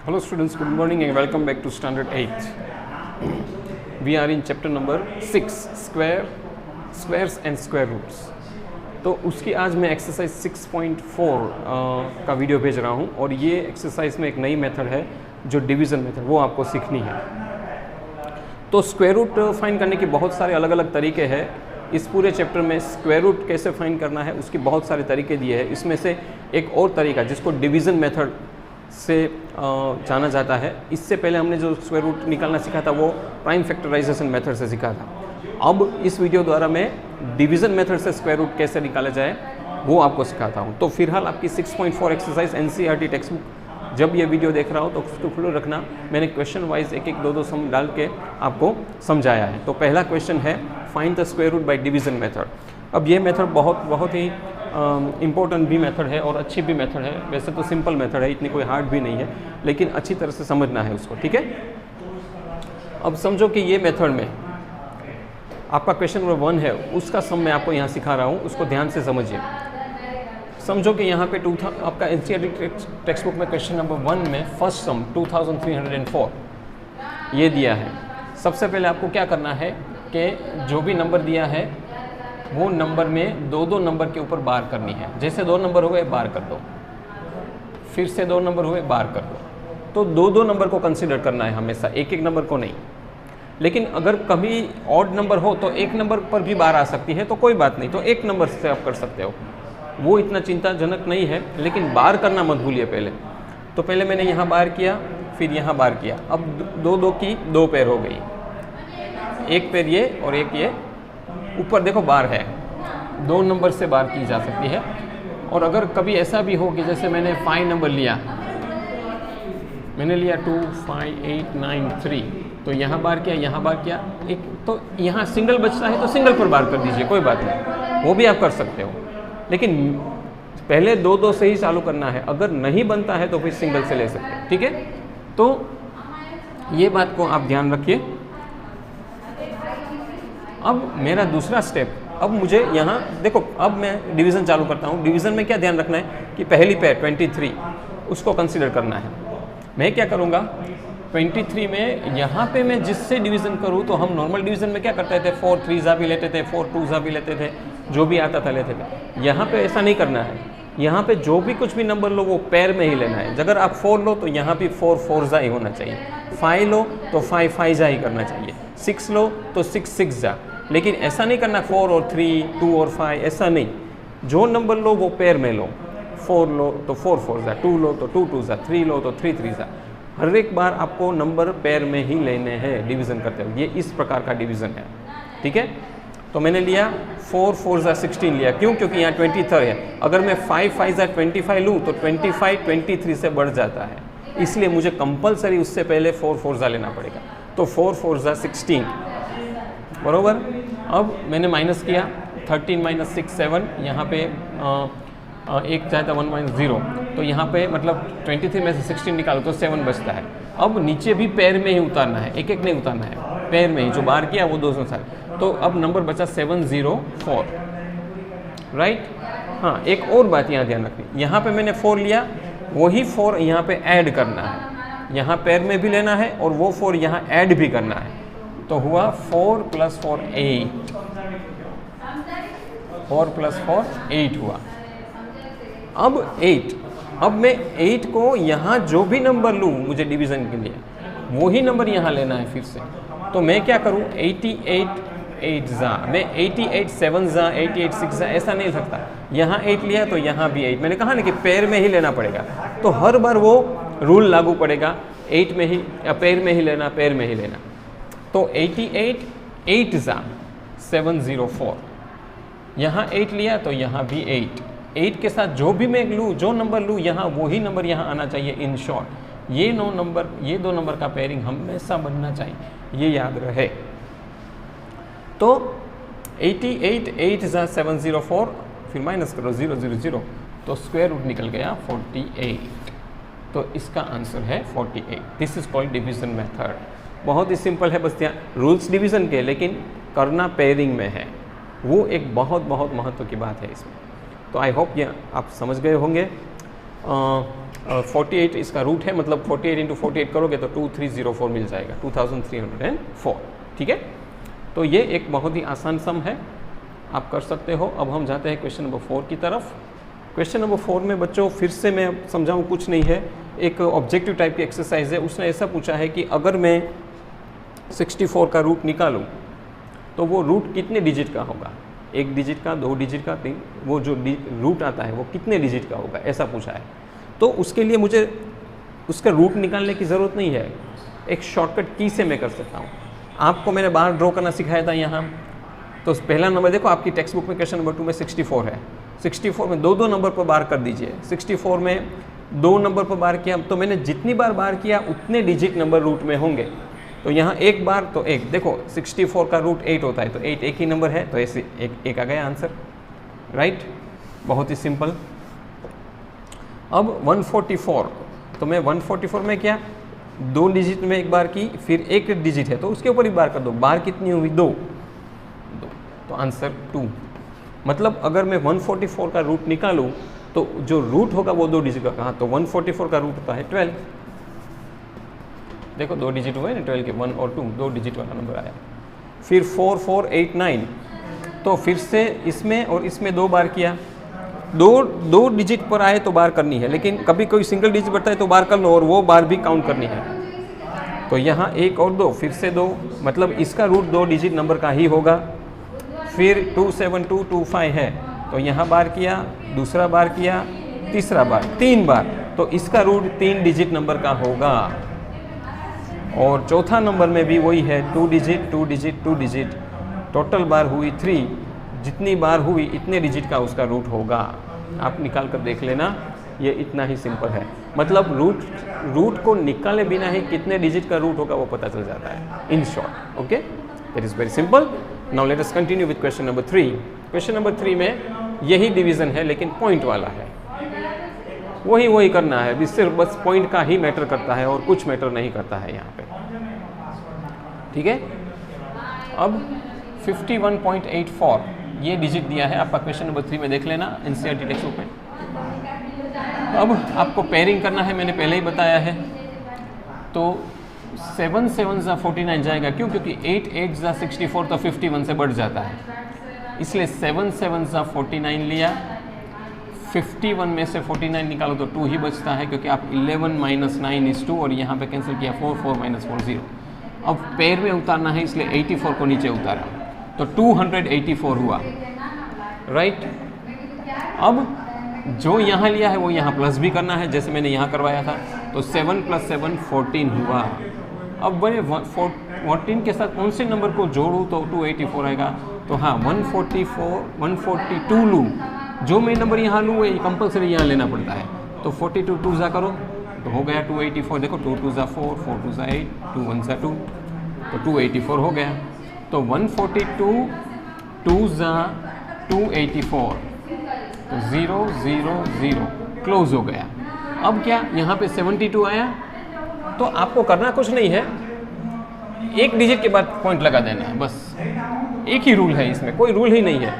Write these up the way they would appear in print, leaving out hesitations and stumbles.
Hello students, good morning and welcome back to Standard 8. We are in chapter number 6, Squares and Square Roots. तो उसकी आज मैं exercise 6.4 का video भेज रहा हूँ और ये एक्सरसाइज में एक नई मेथड है जो डिवीज़न मेथड, वो आपको सीखनी है। तो स्क्वायर रूट फाइंड करने के बहुत सारे अलग अलग तरीके हैं। इस पूरे चैप्टर में स्क्वायर रूट कैसे फाइंड करना है उसके बहुत सारे तरीके दिए हैं। इसमें से एक और तरीका जिसको डिवीज़न मेथड से जाना जाता है, इससे पहले हमने जो स्क्वायर रूट निकालना सीखा था वो प्राइम फैक्टराइजेशन मेथड से सीखा था। अब इस वीडियो द्वारा मैं डिवीज़न मेथड से स्क्वायर रूट कैसे निकाला जाए वो आपको सिखाता हूँ। तो फिलहाल आपकी 6.4 एक्सरसाइज एनसीईआरटी टेक्स्ट बुक, जब ये वीडियो देख रहा हो तो उसको खुले रखना। मैंने क्वेश्चन वाइज एक एक दो सम डाल के आपको समझाया है। तो पहला क्वेश्चन है find the square root by division method. अब ये मेथड बहुत ही इम्पोर्टेंट भी मेथड है और अच्छी भी मेथड है। वैसे तो सिंपल मेथड है, इतनी कोई हार्ड भी नहीं है, लेकिन अच्छी तरह से समझना है उसको, ठीक है। अब समझो कि ये मेथड में आपका क्वेश्चन नंबर 1 है, उसका सम मैं आपको यहाँ सिखा रहा हूँ, उसको ध्यान से समझिए। समझो कि यहाँ पे आपका एनसीईआरटी टेक्स्ट बुक में क्वेश्चन नंबर 1 में फर्स्ट सम 2304 ये दिया है। सबसे पहले आपको क्या करना है कि जो भी नंबर दिया है वो नंबर में दो नंबर के ऊपर बार करनी है। जैसे 2 नंबर हुए बार कर दो, फिर से 2 नंबर हुए बार कर दो। तो दो नंबर को कंसीडर करना है हमेशा, एक नंबर को नहीं। लेकिन अगर कभी ऑड नंबर हो तो एक नंबर पर भी बार आ सकती है, तो कोई बात नहीं, तो एक नंबर से आप कर सकते हो, वो इतना चिंताजनक नहीं है। लेकिन बार करना मत भूलिए पहले। तो पहले मैंने यहाँ बार किया, फिर यहाँ बार किया। अब दो की 2 पैर हो गई, एक पैर ये और एक ये। ऊपर देखो बार है, 2 नंबर से बार की जा सकती है। और अगर कभी ऐसा भी हो कि जैसे मैंने 5 नंबर लिया, मैंने लिया 2 5 8 9 3, तो यहाँ बार किया, यहाँ बार किया, एक तो यहाँ सिंगल बचता है तो सिंगल पर बार कर दीजिए, कोई बात नहीं, वो भी आप कर सकते हो। लेकिन पहले 2 से ही चालू करना है। अगर नहीं बनता है तो फिर सिंगल से ले सकते हैं, ठीक है। तो ये बात को आप ध्यान रखिए। अब मेरा दूसरा स्टेप, अब मुझे यहाँ देखो, अब मैं डिवीज़न चालू करता हूँ। डिवीज़न में क्या ध्यान रखना है कि पहली पैर 23 उसको कंसीडर करना है। मैं क्या करूँगा, 23 में यहाँ पे मैं जिससे डिवीज़न करूँ, तो हम नॉर्मल डिवीज़न में क्या करते थे, 4 3 भी लेते थे, 4 2 भी लेते थे, जो भी आता था लेते थे। यहाँ पे ऐसा नहीं करना है। यहाँ पे जो भी कुछ भी नंबर लो वो पैर में ही लेना है। अगर आप 4 लो तो यहाँ भी 4 4 ही होना चाहिए, 5 लो तो 5 5 ही करना चाहिए, 6 लो तो 6 6 लेकिन ऐसा नहीं करना 4 और 3 2 और 5, ऐसा नहीं। जो नंबर लो वो पैर में लो, 4 लो तो 4 4 2 लो तो 2 2 3 लो तो 3 3 हर एक बार आपको नंबर पैर में ही लेने हैं डिवीज़न करते हुए। ये इस प्रकार का डिवीज़न है, ठीक है। तो मैंने लिया 4 4 16 लिया, क्यों? क्योंकि यहाँ 23 है। अगर मैं 5 5 25 लूँ तो 25 23 से बढ़ जाता है, इसलिए मुझे कंपलसरी उससे पहले 4 4 लेना पड़ेगा। तो 4 4 16 बरोबर। अब मैंने माइनस किया, 13 - 6 7, यहाँ पे एक जाए था 1 - 0, तो यहाँ पे मतलब 23 में से 16 निकालो तो 7 बचता है। अब नीचे भी पैर में ही उतारना है, एक नहीं उतारना है, पैर में ही। जो बार किया वो 2 सारे। तो अब नंबर बचा 704, राइट। हाँ, एक और बात यहाँ ध्यान रखनी, यहाँ पे मैंने 4 लिया, वही 4 यहाँ पे ऐड करना है। यहाँ पैर में भी लेना है और वो 4 यहाँ ऐड भी करना है। तो हुआ 4 + 4 8, 4 + 4 8 हुआ। अब 8, अब मैं 8 को यहाँ जो भी नंबर लूँ मुझे डिवीज़न के लिए, वही नंबर यहाँ लेना है फिर से। तो मैं क्या करूँ, 88 8 मैं 88 7 88 6 ऐसा नहीं सकता। यहाँ 8 लिया तो यहाँ भी 8। मैंने कहा ना कि पैर में ही लेना पड़ेगा, तो हर बार वो रूल लागू पड़ेगा, 8 में ही या पैर में ही लेना, पैर में ही लेना। तो 88 8 704, यहाँ 8 लिया तो यहाँ भी 8 के साथ जो भी मैं लूँ, जो नंबर लूँ यहाँ, वही नंबर यहाँ आना चाहिए। इन शॉर्ट ये 2 नंबर का पेयरिंग हमेशा बनना चाहिए, ये याद रहे। तो 88 8 704, फिर माइनस करो 0 0 0, तो स्क्वायर रूट निकल गया 48। तो इसका आंसर है 48। This is called division method. बहुत ही सिंपल है, बस यहाँ रूल्स डिवीज़न के, लेकिन करना पेयरिंग में है, वो एक बहुत महत्व की बात है इसमें। तो आई होप ये आप समझ गए होंगे। 48 इसका रूट है, मतलब 48 इंटू 48 करोगे तो 2304 मिल जाएगा, 2304। ठीक है, तो ये एक बहुत ही आसान सम है, आप कर सकते हो। अब हम जाते हैं क्वेश्चन नंबर 4 की तरफ। क्वेश्चन नंबर 4 में बच्चों फिर से मैं समझाऊँ कुछ नहीं है, एक ऑब्जेक्टिव टाइप की एक्सरसाइज है। उसने ऐसा पूछा है कि अगर मैं 64 का रूट निकालूं तो वो रूट कितने डिजिट का होगा, 1 डिजिट का, 2 डिजिट का, 3, वो जो रूट आता है वो कितने डिजिट का होगा, ऐसा पूछा है। तो उसके लिए मुझे उसका रूट निकालने की ज़रूरत नहीं है, एक शॉर्टकट की से मैं कर सकता हूँ। आपको मैंने बाहर ड्रॉ करना सिखाया था यहाँ, तो पहला नंबर देखो आपकी टेक्स्ट बुक में क्वेश्चन नंबर 2 में 64 है, 64 में 2 नंबर पर बार कर दीजिए। 64 में 2 नंबर पर बार किया तो मैंने जितनी बार बार किया उतने डिजिट नंबर रूट में होंगे। तो यहाँ एक बार तो एक, देखो 64 का रूट 8 होता है, तो 8 एक ही नंबर है, तो ऐसे एक आ गया आंसर, राइट, बहुत ही सिंपल। अब 144, तो मैं 144 में क्या 2 डिजिट में एक बार की, फिर एक डिजिट है तो उसके ऊपर ही बार कर दो, बार कितनी हुई 2, तो आंसर 2। मतलब अगर मैं 144 का रूट निकालूं तो जो रूट होगा वो 2 डिजिट का, कहाँ, तो 144 का रूट होता है 12। देखो 2 डिजिट हुए ना 12 के, 1 और 2, 2 डिजिट वाला नंबर आया। फिर 4489, तो फिर से इसमें और इसमें 2 बार किया, 2 डिजिट पर आए तो बार करनी है, लेकिन कभी कोई सिंगल डिजिट बढ़ता है तो बार कर लो और वो बार भी काउंट करनी है। तो यहाँ 1 और 2, फिर से 2, मतलब इसका रूट 2 डिजिट नंबर का ही होगा। फिर 27225 है, तो यहाँ बार किया, दूसरा बार किया, तीसरा बार, 3 बार, तो इसका रूट 3 डिजिट नंबर का होगा। और चौथा नंबर में भी वही है, 2 डिजिट 2 डिजिट 2 डिजिट, टोटल बार हुई 3, जितनी बार हुई इतने डिजिट का उसका रूट होगा। आप निकाल कर देख लेना, ये इतना ही सिंपल है। मतलब रूट को निकाले बिना ही कितने डिजिट का रूट होगा वो पता चल जाता है, in short. Okay, that is very simple. Now let us continue with question number 3। Question number 3 में यही डिवीज़न है लेकिन पॉइंट वाला है, वही करना है, सिर्फ बस पॉइंट का ही मैटर करता है और कुछ मैटर नहीं करता है यहाँ पे। ठीक है, अब 51.84 ये डिजिट दिया है आपका क्वेश्चन नंबर 3 में, देख लेना एनसीईआरटी टेक्स्ट बुक में। अब आपको पेयरिंग करना है, मैंने पहले ही बताया है। तो 7 7 ज़ा 49 जाएगा, क्यों, क्योंकि 8 8 ज़ा 64 तो 51 से बढ़ जाता है, इसलिए 7 7 ज़ा 49 लिया। 51 में से 49 निकालो तो 2 ही बचता है, क्योंकि आप 11 - 9 is 2 और यहाँ पे कैंसिल किया 4 4 - 4 0। अब पेयर में उतारना है, इसलिए 84 को नीचे उतारा, तो 284 हुआ, राइट। अब जो यहाँ लिया है वो यहाँ प्लस भी करना है, जैसे मैंने यहाँ करवाया था, तो 7 + 7 14 हुआ। अब मैं 14 के साथ कौन से नंबर को जोड़ूँ तो 284 आएगा, तो हाँ 142 लूँ, जो मैं नंबर यहाँ लूँ वो कंपलसरी यहाँ लेना पड़ता है। तो 42 2 ज़ा करो तो हो गया 284, देखो 2 2 ज़ा 4, 4 2 ज़ा 8, 2 1 ज़ा 2, तो 284 हो गया। तो 142 2 ज़ा 284, तो 0 0 0 क्लोज हो गया। अब क्या यहाँ पे 72 आया, तो आपको करना कुछ नहीं है, एक डिजिट के बाद पॉइंट लगा देना है, बस एक ही रूल है इसमें, कोई रूल ही नहीं है,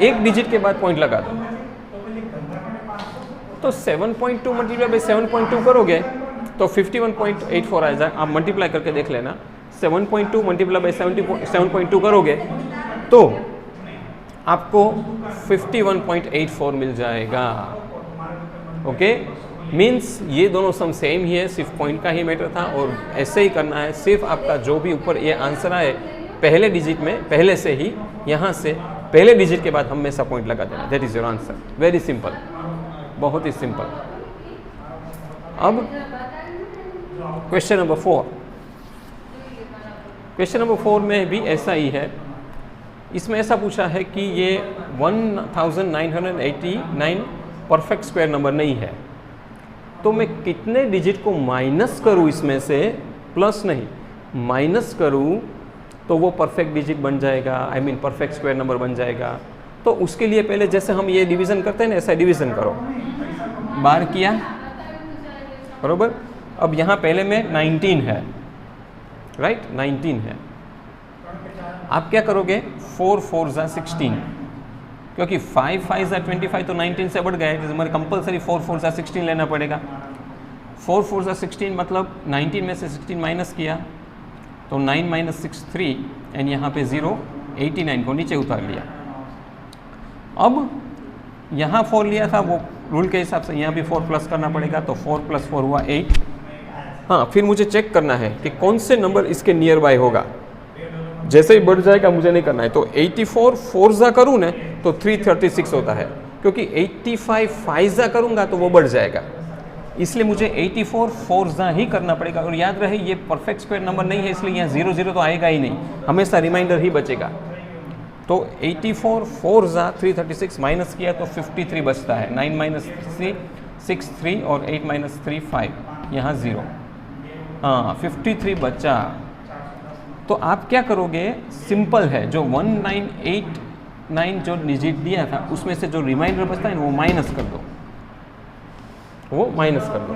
एक डिजिट के बाद पॉइंट लगा दो। तो 7.2 मल्टीप्लाई बाई 7.2 करोगे तो 51.84 आ जाए। आप मल्टीप्लाई करके देख लेना, 7.2 मल्टीप्लाई बाई 7.2 करोगे तो आपको 51.84 मिल जाएगा। ओके, मीन्स ये दोनों सम सेम ही है, सिर्फ पॉइंट का ही मैटर था, और ऐसे ही करना है। सिर्फ आपका जो भी ऊपर ये आंसर आए पहले डिजिट में, पहले से ही यहाँ से पहले डिजिट के बाद हमेशा पॉइंट लगा देना, that is your answer. Very simple, बहुत ही सिंपल। अब क्वेश्चन नंबर 4, क्वेश्चन नंबर 4 में भी ऐसा ही है। इसमें ऐसा पूछा है कि ये 1989 परफेक्ट स्क्वायर नंबर नहीं है, तो मैं कितने डिजिट को माइनस करूं, इसमें से प्लस नहीं माइनस करूं तो वो परफेक्ट डिजिट बन जाएगा, I mean perfect square number बन जाएगा। तो उसके लिए पहले जैसे हम ये डिवीज़न करते हैं ना, ऐसा डिवीज़न करो, बार किया, बरोबर। अब यहाँ पहले में 19 है, राइट, 19 है। आप क्या करोगे, 4 4 ज़ा 16, क्योंकि 5 5 ज़ा 25 तो 19 से बढ़ गया है, हमारे कंपलसरी 4 4 ज़ा 16 लेना पड़ेगा। 4 4 सा 16 मतलब 19 में से 16 माइनस किया तो 9 माइनस 6 3 एंड यहाँ पे 0 89 को नीचे उतार लिया। अब यहाँ 4 लिया था, वो रूल के हिसाब से यहाँ भी 4 प्लस करना पड़ेगा, तो 4 + 4 हुआ 8। हाँ, फिर मुझे चेक करना है कि कौन से नंबर इसके नियर बाय होगा। जैसे ही बढ़ जाएगा मुझे नहीं करना है, तो 84 4 ज़ा करूँ ना तो 336 होता है, क्योंकि 85 5 ज़ा करूँगा तो वो बढ़ जाएगा, इसलिए मुझे 84 4 ज़ा ही करना पड़ेगा। और याद रहे ये परफेक्ट स्क्वायर नंबर नहीं है, इसलिए यहाँ 0 0 तो आएगा ही नहीं, हमेशा रिमाइंडर ही बचेगा। तो 84 4 ज़ा 336 माइनस किया तो 53 बचता है। 9 माइनस 3 6 3 और 8 माइनस 3 5, यहाँ 0। हाँ, 53 बचा। तो आप क्या करोगे, सिंपल है, जो 1989 जो डिजिट दिया था उसमें से जो रिमाइंडर बचता है ना वो माइनस कर दो, वो माइनस कर दो।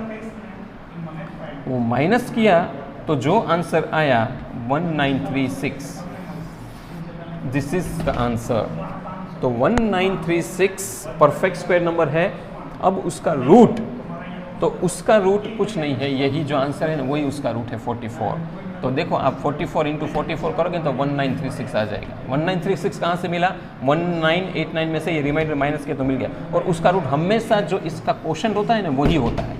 वो माइनस किया तो जो आंसर आया 1936, दिस इज द आंसर। तो 1936 परफेक्ट स्क्वायर नंबर है। अब उसका रूट, तो उसका रूट कुछ नहीं है, यही जो आंसर है ना वही उसका रूट है 44। तो देखो आप 44 × 44 करोगे तो 1936 आ जाएगा। 1936 कहाँ से मिला, 1989 में से ये रिमाइंडर माइनस किया तो मिल गया। और उसका रूट हमेशा जो इसका क्वोशंट होता है ना वही होता है।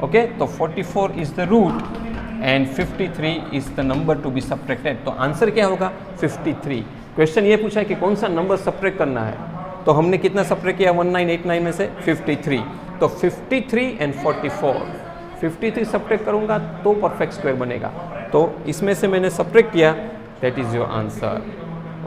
ओके, तो 44 is the root and 53 is the number to be subtracted. तो आंसर क्या होगा 53। क्वेश्चन ये पूछा है कि कौन सा नंबर सब्ट्रैक्ट करना है, तो हमने कितना सब्ट्रैक्ट किया 1989 में से 53। तो 53 एंड 44, 53 सब्ट्रैक्ट करूंगा तो परफेक्ट स्क्वायर बनेगा। तो इसमें से मैंने सब्ट्रैक्ट किया, that is your answer.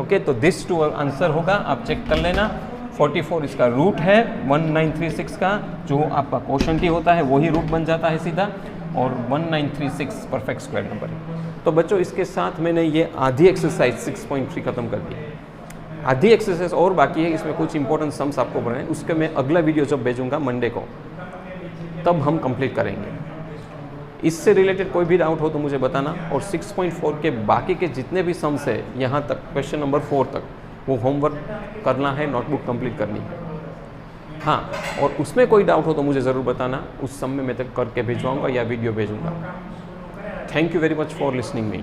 Okay, तो दिस टू आंसर होगा, आप चेक कर लेना। 44 इसका रूट है 1936 का, जो आपका क्वोशंट ही होता है वही रूट बन जाता है सीधा, और 1936 परफेक्ट स्क्वायर नंबर है। तो बच्चों इसके साथ मैंने ये आधी एक्सरसाइज 6.3 खत्म कर दी। आधी एक्सरसाइज और बाकी है, इसमें कुछ इंपॉर्टेंट सम्स आपको बनाए, उसके मैं अगला वीडियो जब भेजूंगा मंडे को तब हम कंप्लीट करेंगे। इससे रिलेटेड कोई भी डाउट हो तो मुझे बताना। और 6.4 के बाकी के जितने भी सम्स है यहाँ तक क्वेश्चन नंबर 4 तक, वो होमवर्क करना है, नोटबुक कंप्लीट करनी है। हाँ, और उसमें कोई डाउट हो तो मुझे ज़रूर बताना, उस सम में मैं तक करके भिजवाऊँगा या वीडियो भेजूँगा। Thank you very much for listening me.